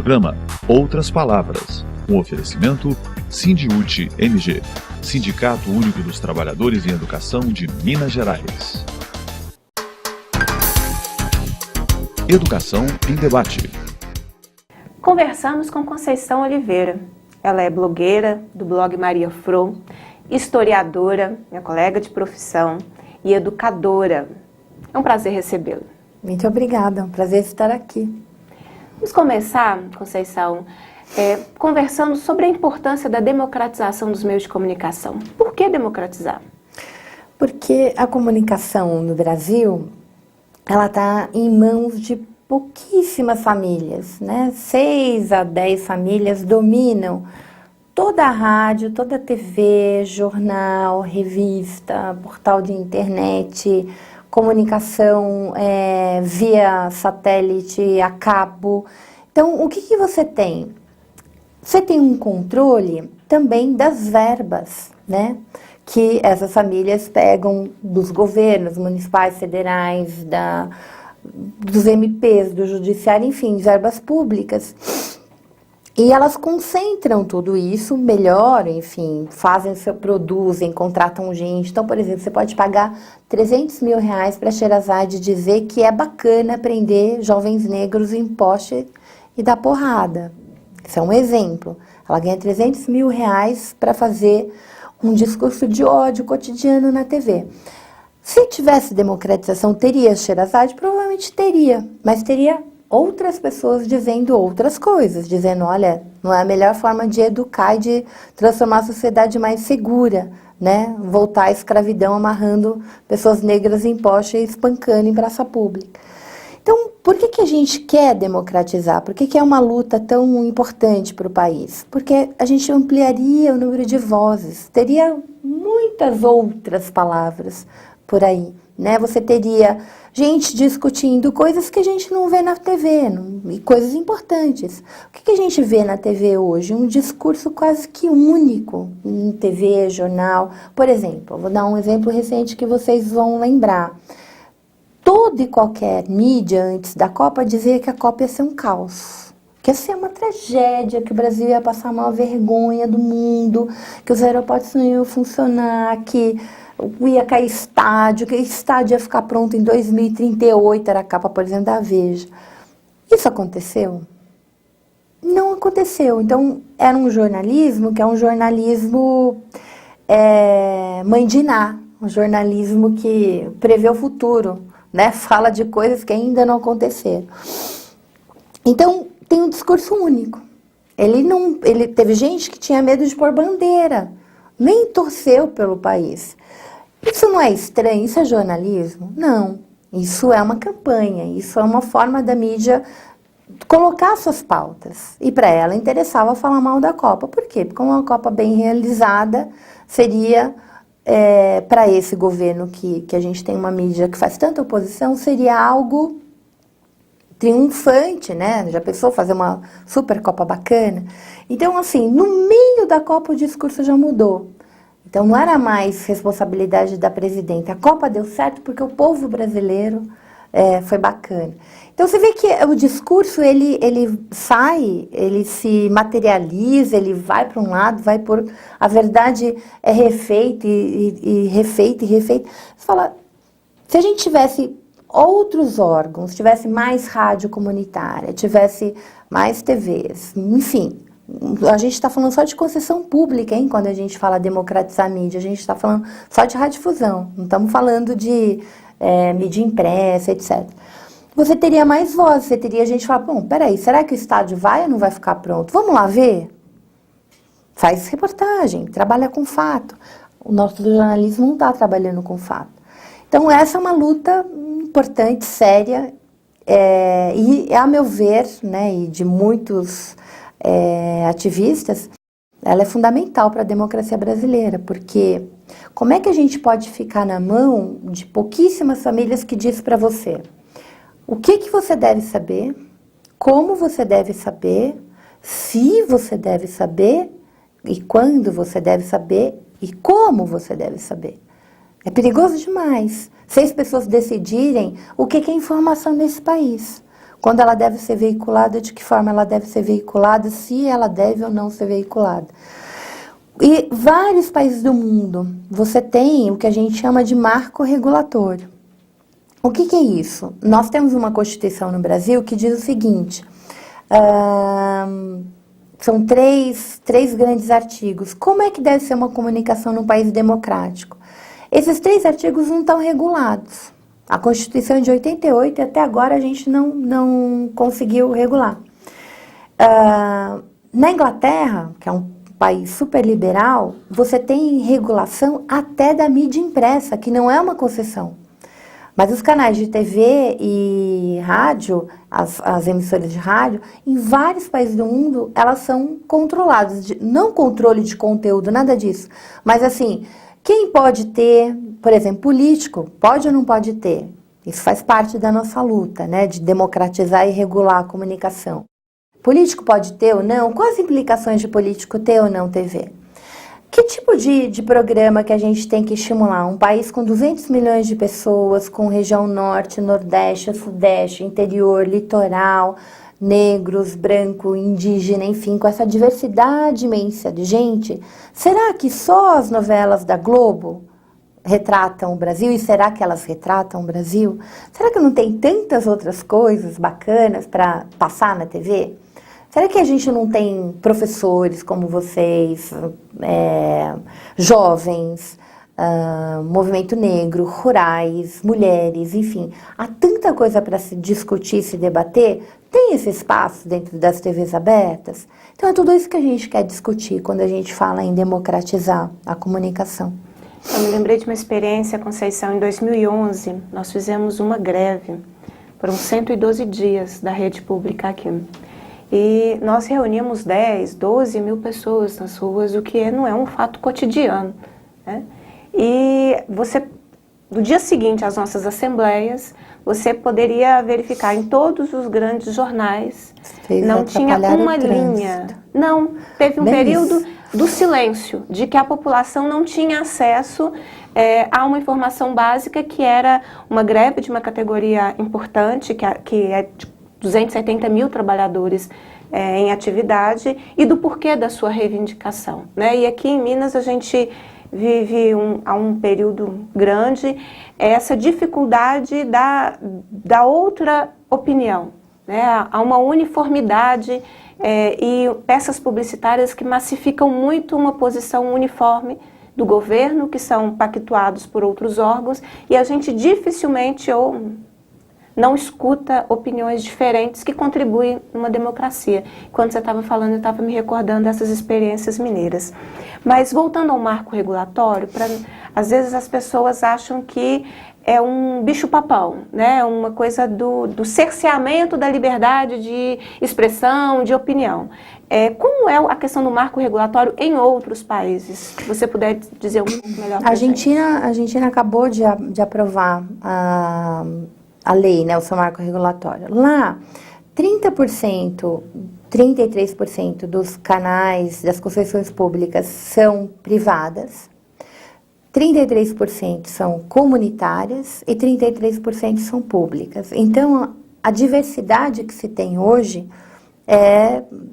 Programa Outras Palavras, um oferecimento Sindiúte MG, Sindicato Único dos Trabalhadores em Educação de Minas Gerais. Educação em Debate. Conversamos com Conceição Oliveira. Ela é blogueira do blog Maria Fro, historiadora, minha colega de profissão e educadora. É um prazer recebê-la. Muito obrigada, é um prazer estar aqui. Vamos começar, Conceição, conversando sobre a importância da democratização dos meios de comunicação. Por que democratizar? Porque a comunicação no Brasil, ela está em mãos de pouquíssimas famílias, né? 6 a 10 famílias dominam toda a rádio, toda a TV, jornal, revista, portal de internet, comunicação via satélite, a cabo. Então, o que você tem? Você tem um controle também das verbas, né? Que essas famílias pegam dos governos municipais, federais, dos MPs, do judiciário, enfim, verbas públicas. E elas concentram tudo isso, melhoram, enfim, produzem, contratam gente. Então, por exemplo, você pode pagar 300 mil reais para a Sherazade dizer que é bacana prender jovens negros em poste e dar porrada. Isso é um exemplo. Ela ganha 300 mil reais para fazer um discurso de ódio cotidiano na TV. Se tivesse democratização, teria Sherazade? Provavelmente teria, mas teria outras pessoas dizendo outras coisas, dizendo, olha, não é a melhor forma de educar e de transformar a sociedade mais segura, né? Voltar à escravidão amarrando pessoas negras em poste e espancando em praça pública. Então, por que a gente quer democratizar? Por que é uma luta tão importante para o país? Porque a gente ampliaria o número de vozes, teria muitas outras palavras por aí, né? Você teria gente discutindo coisas que a gente não vê na TV, e coisas importantes. O que a gente vê na TV hoje? Um discurso quase que único em TV, jornal. Por exemplo, vou dar um exemplo recente que vocês vão lembrar. Toda e qualquer mídia antes da Copa dizia que a Copa ia ser um caos, que ia ser uma tragédia, que o Brasil ia passar a maior vergonha do mundo, que os aeroportos não iam funcionar, que ia cair estádio, que o estádio ia ficar pronto em 2038, era a capa, por exemplo, da Veja. Isso aconteceu? Não aconteceu. Então, era um jornalismo que é um jornalismo mãe de Iná, um jornalismo que prevê o futuro, né? Fala de coisas que ainda não aconteceram. Então, tem um discurso único. Ele teve gente que tinha medo de pôr bandeira, nem torceu pelo país. Isso não é estranho? Isso é jornalismo? Não. Isso é uma campanha, isso é uma forma da mídia colocar suas pautas. E para ela interessava falar mal da Copa. Por quê? Porque uma Copa bem realizada seria, para esse governo que a gente tem uma mídia que faz tanta oposição, seria algo triunfante, né? Já pensou fazer uma super Copa bacana? Então, assim, no meio da Copa o discurso já mudou. Então, não era mais responsabilidade da presidenta. A Copa deu certo porque o povo brasileiro foi bacana. Então, você vê que o discurso, ele sai, ele se materializa, ele vai para um lado, vai por... A verdade é refeita e refeita e refeita. Você fala, se a gente tivesse outros órgãos, tivesse mais rádio comunitária, tivesse mais TVs, enfim... A gente está falando só de concessão pública, hein? Quando a gente fala democratizar a mídia, a gente está falando só de radiodifusão, não estamos falando de mídia impressa, etc. Você teria mais voz, você teria gente que fala, bom, peraí, será que o estádio vai ou não vai ficar pronto? Vamos lá ver? Faz reportagem, trabalha com fato. O nosso jornalismo não está trabalhando com fato. Então, essa é uma luta importante, séria, e, a meu ver, né, e de muitos... ativistas, ela é fundamental para a democracia brasileira, porque como é que a gente pode ficar na mão de pouquíssimas famílias que diz para você o que você deve saber, como você deve saber, se você deve saber, e quando você deve saber, e como você deve saber. É perigoso demais. 6 pessoas decidirem o que é informação nesse país. quando ela deve ser veiculada, de que forma ela deve ser veiculada, se ela deve ou não ser veiculada. E vários países do mundo, você tem o que a gente chama de marco regulatório. O que é isso? Nós temos uma Constituição no Brasil que diz o seguinte, são três grandes artigos. Como é que deve ser uma comunicação num país democrático? Esses 3 artigos não estão regulados. A Constituição é de 88 e até agora a gente não conseguiu regular. Na Inglaterra, que é um país super liberal, você tem regulação até da mídia impressa, que não é uma concessão. Mas os canais de TV e rádio, as emissoras de rádio, em vários países do mundo, elas são controladas. Não controle de conteúdo, nada disso. Mas assim, quem pode ter, por exemplo, político, pode ou não pode ter? Isso faz parte da nossa luta, né, de democratizar e regular a comunicação. Político pode ter ou não? Quais as implicações de político ter ou não TV? Que tipo de programa que a gente tem que estimular? Um país com 200 milhões de pessoas, com região norte, nordeste, sudeste, interior, litoral, negros, branco, indígena, enfim, com essa diversidade imensa de gente. Será que só as novelas da Globo retratam o Brasil? E será que elas retratam o Brasil? Será que não tem tantas outras coisas bacanas para passar na TV? Será que a gente não tem professores como vocês, jovens, movimento negro, rurais, mulheres, enfim, há tanta coisa para se discutir, se debater? Tem esse espaço dentro das TVs abertas? Então é tudo isso que a gente quer discutir quando a gente fala em democratizar a comunicação. Eu me lembrei de uma experiência, Conceição, em 2011, nós fizemos uma greve, foram 112 dias da rede pública aqui. E nós reunimos 10, 12 mil pessoas nas ruas, o que não é um fato cotidiano, né? E você, no dia seguinte às nossas assembleias, você poderia verificar em todos os grandes jornais, não tinha uma linha. Não, teve um período do silêncio, de que a população não tinha acesso a uma informação básica, que era uma greve de uma categoria importante, que é de 270 mil trabalhadores em atividade, e do porquê da sua reivindicação, né? E aqui em Minas a gente vive há um período grande essa dificuldade da outra opinião, né? Há uma uniformidade e peças publicitárias que massificam muito uma posição uniforme do governo, que são pactuados por outros órgãos, e a gente dificilmente não escuta opiniões diferentes que contribuem numa democracia. Quando você estava falando, eu estava me recordando dessas experiências mineiras. Mas voltando ao marco regulatório, às vezes as pessoas acham que é um bicho-papão, né? Uma coisa do cerceamento da liberdade de expressão, de opinião. Como é a questão do marco regulatório em outros países? Se você puder dizer um pouco melhor para a gente. A Argentina acabou de aprovar a lei, né, o seu marco regulatório. Lá, 30%, 33% dos canais das concessões públicas são privadas, 33% são comunitárias e 33% são públicas. Então, a diversidade que se tem hoje,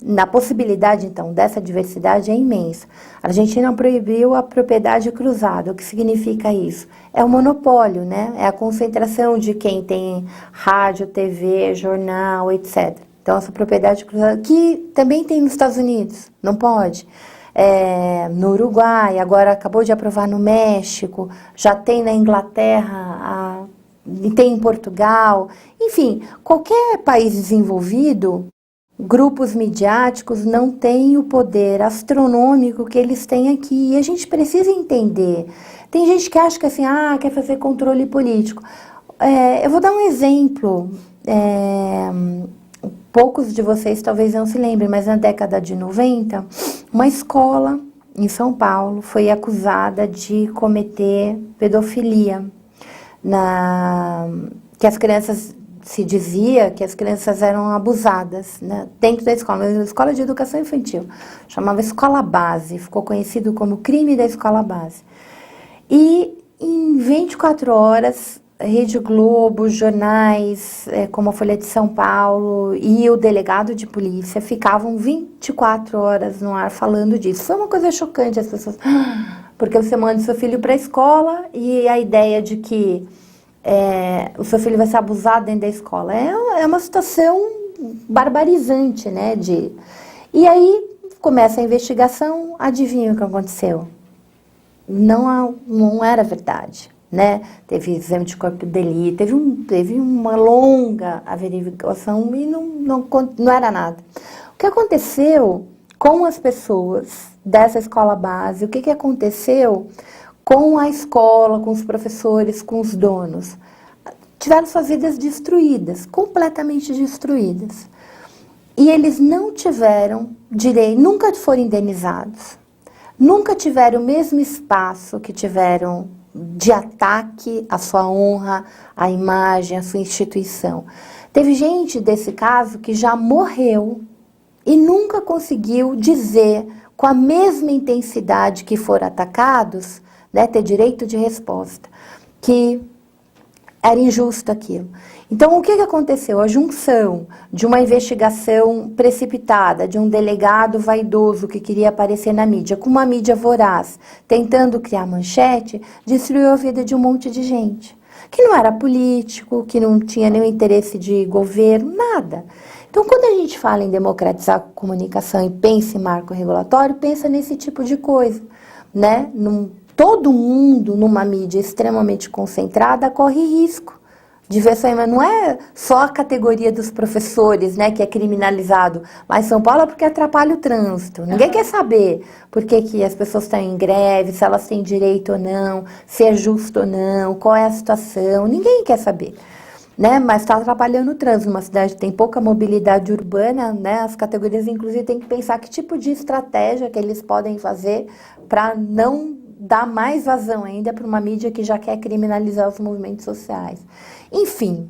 na possibilidade, então, dessa diversidade é imensa. A Argentina proibiu a propriedade cruzada. O que significa isso? É o monopólio, né? É a concentração de quem tem rádio, TV, jornal, etc. Então, essa propriedade cruzada, que também tem nos Estados Unidos, não pode. No Uruguai, agora acabou de aprovar no México, já tem na Inglaterra, tem em Portugal. Enfim, qualquer país desenvolvido, grupos midiáticos não têm o poder astronômico que eles têm aqui. E a gente precisa entender. Tem gente que acha que assim, quer fazer controle político. Eu vou dar um exemplo. Poucos de vocês talvez não se lembrem, mas na década de 90, uma escola em São Paulo foi acusada de cometer pedofilia. Que as crianças... Se dizia que as crianças eram abusadas, né, dentro da escola, uma escola de educação infantil, chamava Escola Base, ficou conhecido como crime da Escola Base. E em 24 horas Rede Globo, jornais como a Folha de São Paulo e o delegado de polícia ficavam 24 horas no ar falando disso. Foi uma coisa chocante, as pessoas... Porque você manda o seu filho para a escola e a ideia de que o seu filho vai ser abusado dentro da escola é uma situação barbarizante, né? E aí começa a investigação, adivinha o que aconteceu? Não era verdade. Né? Teve exame de corpo de delito, teve uma longa averiguação e não era nada. O que aconteceu com as pessoas dessa escola base, o que aconteceu com a escola, com os professores, com os donos? Tiveram suas vidas destruídas, completamente destruídas. E eles não tiveram direito, nunca foram indenizados, nunca tiveram o mesmo espaço que tiveram de ataque à sua honra, à imagem, à sua instituição. Teve gente desse caso que já morreu e nunca conseguiu dizer com a mesma intensidade que foram atacados, né, ter direito de resposta, que era injusto aquilo. Então, o que aconteceu? A junção de uma investigação precipitada, de um delegado vaidoso que queria aparecer na mídia, com uma mídia voraz, tentando criar manchete, destruiu a vida de um monte de gente. Que não era político, que não tinha nenhum interesse de governo, nada. Então, quando a gente fala em democratizar a comunicação e pensa em marco regulatório, pensa nesse tipo de coisa, né? Todo mundo, numa mídia extremamente concentrada, corre risco de ver só, mas não é só a categoria dos professores, né, que é criminalizado, mas São Paulo é porque atrapalha o trânsito. Ninguém quer saber por que as pessoas estão em greve, se elas têm direito ou não, se é justo ou não, qual é a situação, ninguém quer saber. Né, mas está atrapalhando o trânsito. Uma cidade que tem pouca mobilidade urbana, né, as categorias, inclusive, têm que pensar que tipo de estratégia que eles podem fazer para não dar mais vazão ainda para uma mídia que já quer criminalizar os movimentos sociais. Enfim,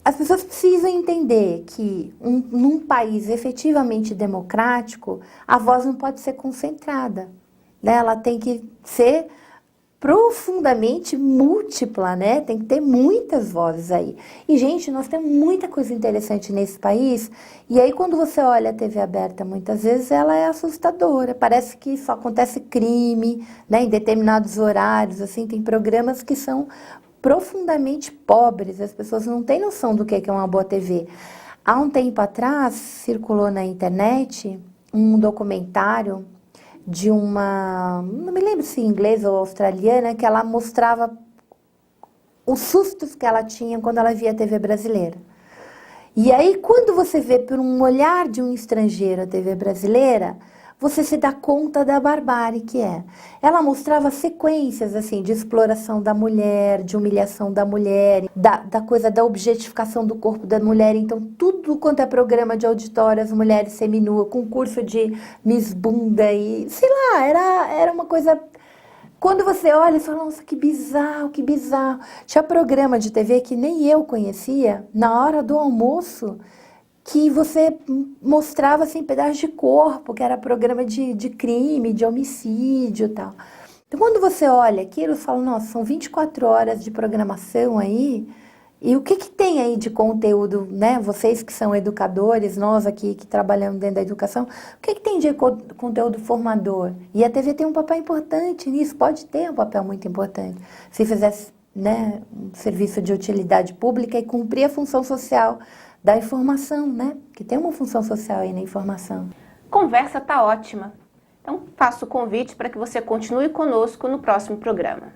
as pessoas precisam entender que num país efetivamente democrático, a voz não pode ser concentrada, né? Ela tem que ser profundamente múltipla, né? Tem que ter muitas vozes aí. E, gente, nós temos muita coisa interessante nesse país, e aí quando você olha a TV aberta, muitas vezes ela é assustadora, parece que só acontece crime, né? Em determinados horários, assim, tem programas que são profundamente pobres, as pessoas não têm noção do que é uma boa TV. Há um tempo atrás, circulou na internet um documentário de uma, não me lembro se inglesa ou australiana, que ela mostrava os sustos que ela tinha quando ela via a TV brasileira. E aí, quando você vê por um olhar de um estrangeiro a TV brasileira, você se dá conta da barbárie que é. Ela mostrava sequências, assim, de exploração da mulher, de humilhação da mulher, da coisa da objetificação do corpo da mulher. Então, tudo quanto é programa de auditório, as mulheres seminuas, concurso de Miss Bunda e, sei lá, era uma coisa... Quando você olha e fala, nossa, que bizarro, que bizarro. Tinha programa de TV que nem eu conhecia, na hora do almoço, que você mostrava assim, pedaços de corpo, que era programa de crime, de homicídio e tal. Então, quando você olha aquilo, você fala, nossa, são 24 horas de programação aí, e o que tem aí de conteúdo, né? Vocês que são educadores, nós aqui que trabalhamos dentro da educação, o que tem de conteúdo formador? E a TV tem um papel importante nisso, pode ter um papel muito importante, se fizesse, né, um serviço de utilidade pública e cumprir a função social da informação, né? Que tem uma função social aí na informação. Conversa tá ótima. Então, faço o convite para que você continue conosco no próximo programa.